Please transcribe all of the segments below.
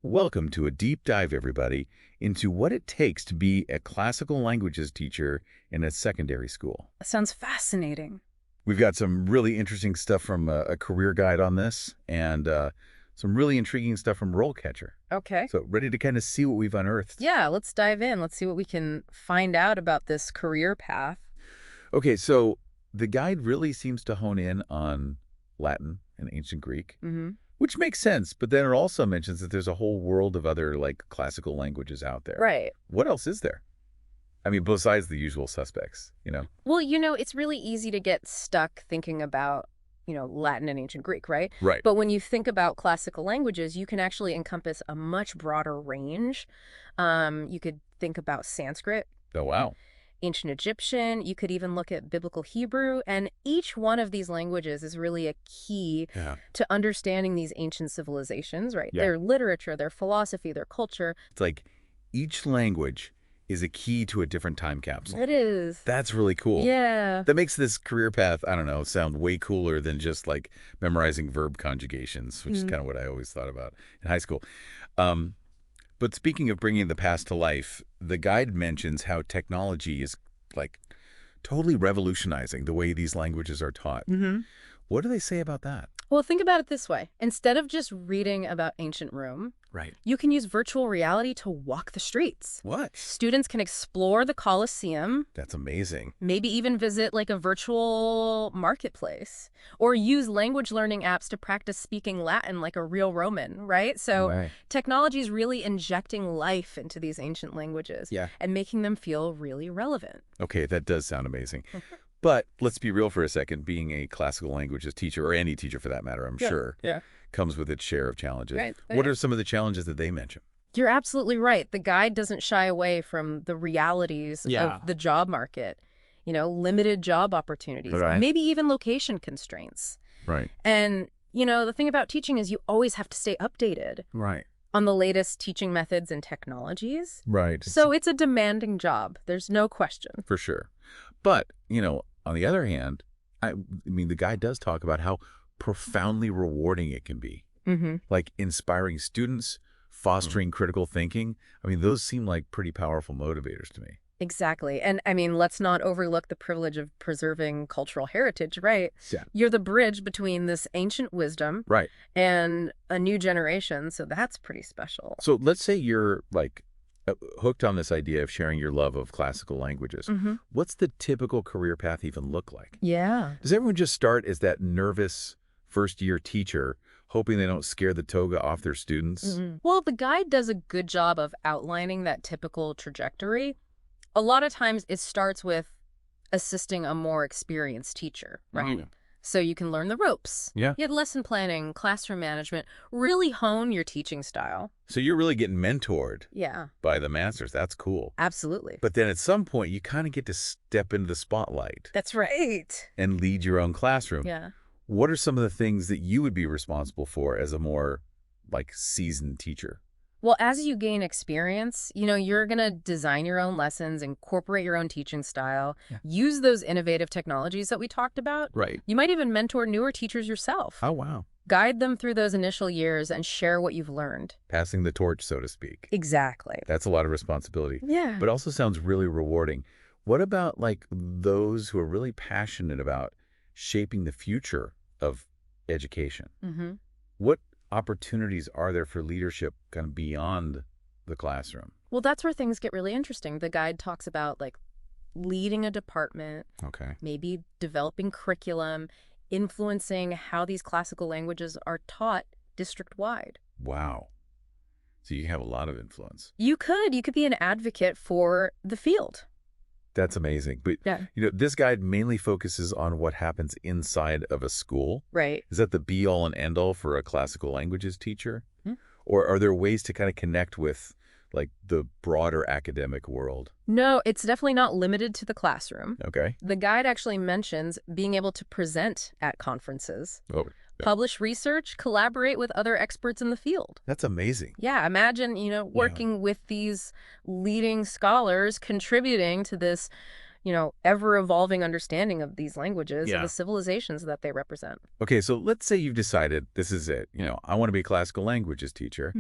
Welcome to a deep dive, everybody, into what it takes to be a classical languages teacher in a secondary school. That sounds fascinating. We've got some really interesting stuff from a career guide on this and some really intriguing stuff from RoleCatcher. Okay. So ready to kind of see what we've unearthed? Yeah, let's dive in. Let's see what we can find out about this career path. Okay, so the guide really seems to hone in on Latin and ancient Greek, Mm-hmm. which makes sense, but then it also mentions that there's a whole world of other like classical languages out there. Right. What else is there? I mean, besides the usual suspects, Well, it's really easy to get stuck thinking about, Latin and ancient Greek, right? Right. But when you think about classical languages, you can actually encompass a much broader range. You could think about Sanskrit, Oh, wow. ancient Egyptian. You could even look at Biblical Hebrew. And each one of these languages is really a key Yeah. to understanding these ancient civilizations, right? Yeah. Their literature, their philosophy, their culture. It's like each language is a key to a different time capsule. It is. That's really cool. Yeah. That makes this career path, I don't know, sound way cooler than just like memorizing verb conjugations, which is kind of what I always thought about in high school. But speaking of bringing the past to life, the guide mentions how technology is like totally revolutionizing the way these languages are taught. Mm-hmm. What do they say about that? Well, think about it this way. Instead of just reading about ancient Rome, Right. you can use virtual reality to walk the streets. What? Students can explore the Colosseum, That's amazing. maybe even visit like a virtual marketplace, or use language learning apps to practice speaking Latin like a real Roman, right? So Right. technology is really injecting life into these ancient languages Yeah. and making them feel really relevant. Okay, that does sound amazing. But let's be real for a second. Being a classical languages teacher, or any teacher for that matter, I'm sure, Yeah. comes with its share of challenges. Right. What are some of the challenges that they mention? You're absolutely right. The guide doesn't shy away from the realities Yeah. of the job market. Limited job opportunities, Right. maybe even location constraints. Right. And, the thing about teaching is you always have to stay updated Right. on the latest teaching methods and technologies. Right. So it's a demanding job. There's no question. For sure. But, on the other hand, I mean, the guy does talk about how profoundly rewarding it can be. Mm-hmm. Like inspiring students, fostering critical thinking. I mean, those seem like pretty powerful motivators to me. Exactly. And I mean, let's not overlook the privilege of preserving cultural heritage, right? Yeah. You're the bridge between this ancient wisdom Right. and a new generation, so that's pretty special. So let's say you're like hooked on this idea of sharing your love of classical languages. Mm-hmm. What's the typical career path even look like? Yeah. Does everyone just start as that nervous first-year teacher, hoping they don't scare the toga off their students? Mm-hmm. Well, the guide does a good job of outlining that typical trajectory. A lot of times it starts with assisting a more experienced teacher, right? Mm. So you can learn the ropes. Yeah. You had lesson planning, classroom management, really hone your teaching style. So you're really getting mentored Yeah, by the masters. That's cool. absolutely. But then at some point, you kind of get to step into the spotlight That's right. and lead your own classroom. Yeah. What are some of the things that you would be responsible for as a more like seasoned teacher? Well, as you gain experience, you're going to design your own lessons, incorporate your own teaching style, use those innovative technologies that we talked about. Right. You might even mentor newer teachers yourself. Oh, wow. Guide them through those initial years and share what you've learned. Passing the torch, so to speak. Exactly. That's a lot of responsibility, Yeah. but also sounds really rewarding. What about like those who are really passionate about shaping the future of education? Mm-hmm. What opportunities are there for leadership kind of beyond the classroom? Well, that's where things get really interesting. The guide talks about like leading a department, Okay. maybe developing curriculum, influencing how these classical languages are taught district-wide. Wow. So you have a lot of influence. You could be an advocate for the field. That's amazing. But, Yeah. this guide mainly focuses on what happens inside of a school. Right. Is that the be-all and end-all for a classical languages teacher? Hmm. Or are there ways to kind of connect with, like, the broader academic world? No, it's definitely not limited to the classroom. Okay. The guide actually mentions being able to present at conferences, Oh, publish research, collaborate with other experts in the field. that's amazing. Yeah, imagine, working with these leading scholars, contributing to this, ever-evolving understanding of these languages and Yeah. the civilizations that they represent. Okay, so let's say you've decided this is it. I want to be a classical languages teacher.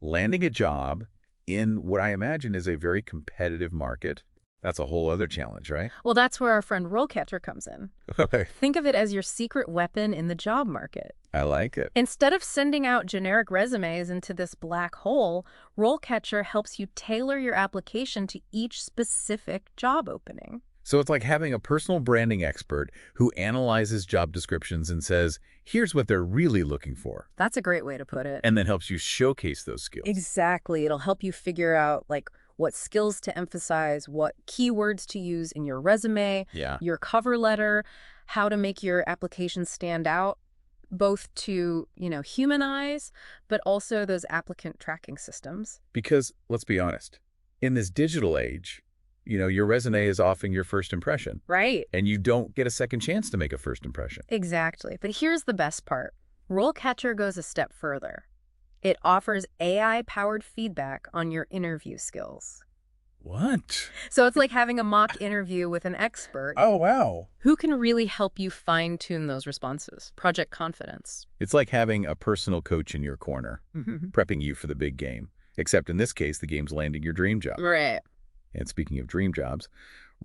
Landing a job in what I imagine is a very competitive market. That's a whole other challenge, right? Well, that's where our friend RoleCatcher comes in. Okay. Think of it as your secret weapon in the job market. I like it. Instead of sending out generic resumes into this black hole, RoleCatcher helps you tailor your application to each specific job opening. So it's like having a personal branding expert who analyzes job descriptions and says, here's what they're really looking for, That's a great way to put it. and then helps you showcase those skills. Exactly. It'll help you figure out, what skills to emphasize, what keywords to use in your resume, Yeah. your cover letter, how to make your application stand out, both to, humanize, but also those applicant tracking systems. Because, let's be honest, in this digital age, your resume is often your first impression, Right. and you don't get a second chance to make a first impression. Exactly. But here's the best part. RoleCatcher goes a step further. It offers AI-powered feedback on your interview skills. What? So it's like having a mock interview with an expert Oh, wow. who can really help you fine-tune those responses. Project Confidence. It's like having a personal coach in your corner, prepping you for the big game. Except in this case, the game's landing your dream job. Right. And speaking of dream jobs,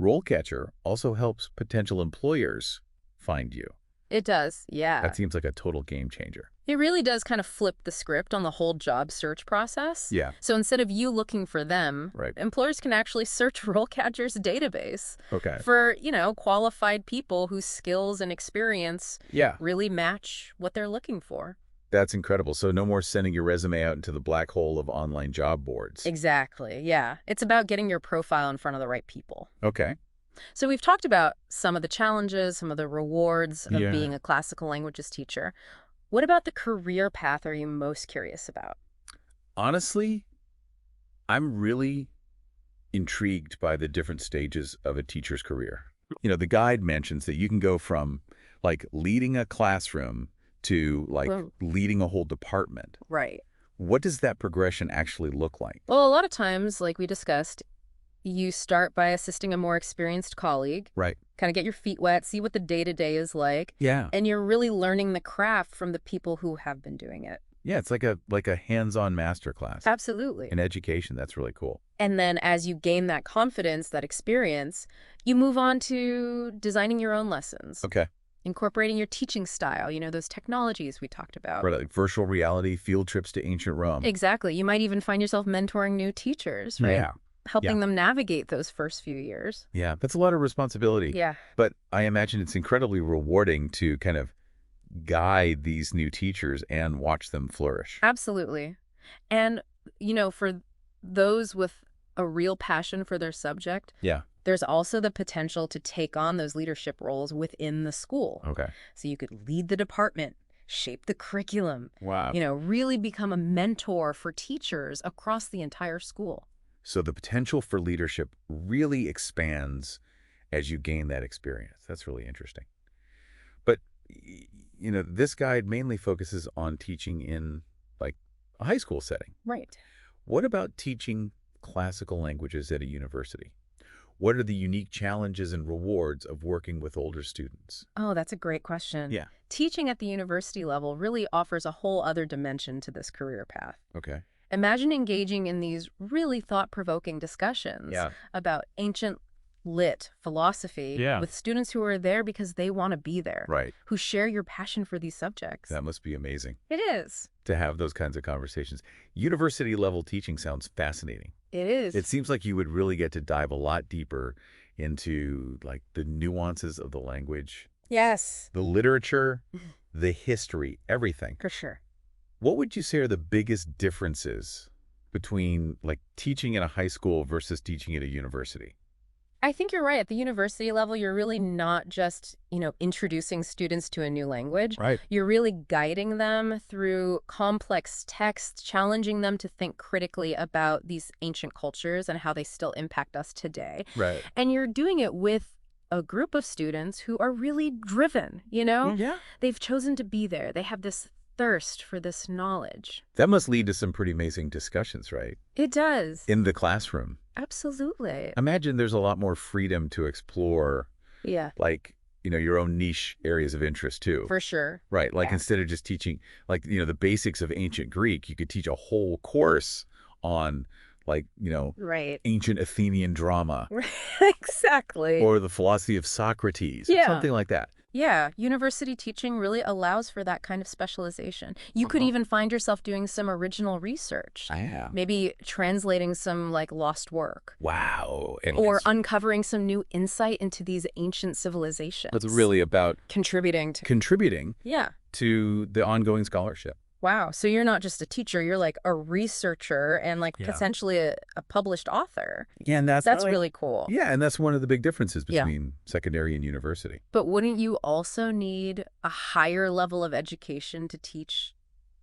RoleCatcher also helps potential employers find you. It does, yeah. That seems like a total game changer. It really does kind of flip the script on the whole job search process. Yeah. So instead of you looking for them, Right. employers can actually search RoleCatcher's database Okay. for, qualified people whose skills and experience Yeah. really match what they're looking for. That's incredible. So no more sending your resume out into the black hole of online job boards. Exactly, yeah. It's about getting your profile in front of the right people. Okay. So we've talked about some of the challenges, some of the rewards of Yeah. being a classical languages teacher. What about the career path are you most curious about? Honestly, I'm really intrigued by the different stages of a teacher's career. The guide mentions that you can go from leading a classroom to Whoa. leading a whole department. Right. What does that progression actually look like? Well, a lot of times, like we discussed, you start by assisting a more experienced colleague, Right. kind of get your feet wet, see what the day-to-day is like, Yeah. and you're really learning the craft from the people who have been doing it. Yeah, it's like a hands-on masterclass. Absolutely. In education, that's really cool. And then as you gain that confidence, that experience, you move on to designing your own lessons, Okay. incorporating your teaching style, those technologies we talked about. Right, like virtual reality, field trips to ancient Rome. Exactly. You might even find yourself mentoring new teachers, right? Yeah. Helping Yeah. them navigate those first few years. Yeah, that's a lot of responsibility. Yeah. But I imagine it's incredibly rewarding to kind of guide these new teachers and watch them flourish. Absolutely. And, for those with a real passion for their subject, Yeah. there's also the potential to take on those leadership roles within the school. Okay. So you could lead the department, shape the curriculum, Wow. really become a mentor for teachers across the entire school. So the potential for leadership really expands as you gain that experience. That's really interesting. But, this guide mainly focuses on teaching in a high school setting. Right. What about teaching classical languages at a university? What are the unique challenges and rewards of working with older students? Oh, that's a great question. Yeah. Teaching at the university level really offers a whole other dimension to this career path. Okay. Imagine engaging in these really thought-provoking discussions Yeah. about ancient lit philosophy Yeah. with students who are there because they want to be there, Right. who share your passion for these subjects. That must be amazing It is. to have those kinds of conversations. University level teaching sounds fascinating. It is. It seems like you would really get to dive a lot deeper into the nuances of the language, Yes, the literature, the history, everything. for sure. What would you say are the biggest differences between teaching in a high school versus teaching at a university? I think you're right. At the university level, you're really not just, introducing students to a new language. Right. You're really guiding them through complex texts, challenging them to think critically about these ancient cultures and how they still impact us today. Right. And you're doing it with a group of students who are really driven, Yeah. They've chosen to be there. They have this thirst for this knowledge. That must lead to some pretty amazing discussions, right? It does. In the classroom. Absolutely. Imagine there's a lot more freedom to explore, Yeah, like, your own niche areas of interest too. for sure. Right. Like Yeah. instead of just teaching, like, the basics of ancient Greek, you could teach a whole course on, like, Right. ancient Athenian drama Exactly. or the philosophy of Socrates, Yeah. something like that. Yeah, university teaching really allows for that kind of specialization. You could even find yourself doing some original research, Yeah. maybe translating some like lost work Wow. And or uncovering some new insight into these ancient civilizations. it's really about Contributing to. contributing Yeah. to the ongoing scholarship. Wow. So you're not just a teacher, you're like a researcher and like Yeah. potentially a published author. Yeah, and That's really cool. Yeah, and that's one of the big differences Yeah. between secondary and university. But wouldn't you also need a higher level of education to teach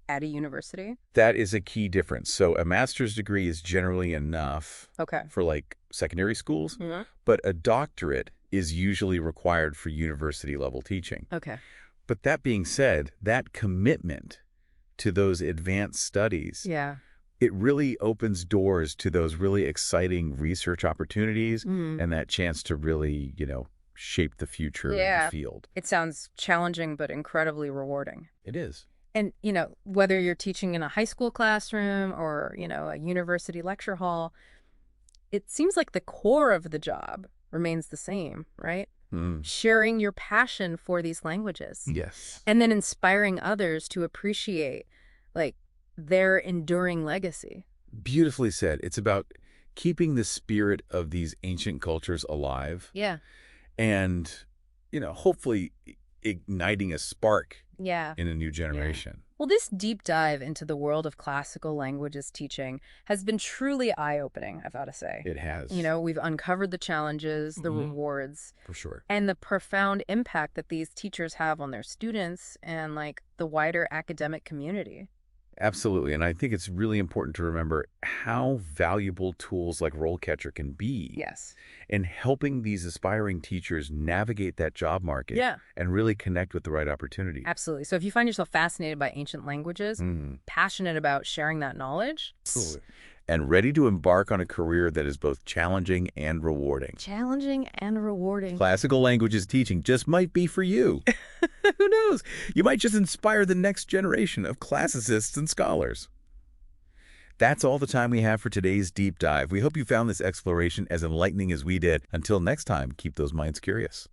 at a university? That is a key difference. So a master's degree is generally enough Okay. for like secondary schools, Mhm. but a doctorate is usually required for university level teaching. Okay. But that being said, that commitment to those advanced studies, Yeah. it really opens doors to those really exciting research opportunities and that chance to really, shape the future of Yeah. the field. It sounds challenging, but incredibly rewarding. It is. And, whether you're teaching in a high school classroom or, a university lecture hall, it seems like the core of the job remains the same, right? Sharing your passion for these languages. Yes. And then inspiring others to appreciate, like, their enduring legacy. Beautifully said. It's about keeping the spirit of these ancient cultures alive Yeah. and, hopefully igniting a spark Yeah. in a new generation. Well, this deep dive into the world of classical languages teaching has been truly eye-opening, I've got to say. It has. We've uncovered the challenges, the rewards, For sure. and the profound impact that these teachers have on their students and, like, the wider academic community. Absolutely. And I think it's really important to remember how valuable tools like RoleCatcher can be Yes. in helping these aspiring teachers navigate that job market Yeah. and really connect with the right opportunity. Absolutely. So if you find yourself fascinated by ancient languages, passionate about sharing that knowledge, And ready to embark on a career that is both challenging and rewarding. challenging and rewarding. Classical languages teaching just might be for you. Who knows? You might just inspire the next generation of classicists and scholars. That's all the time we have for today's deep dive. We hope you found this exploration as enlightening as we did. Until next time, keep those minds curious.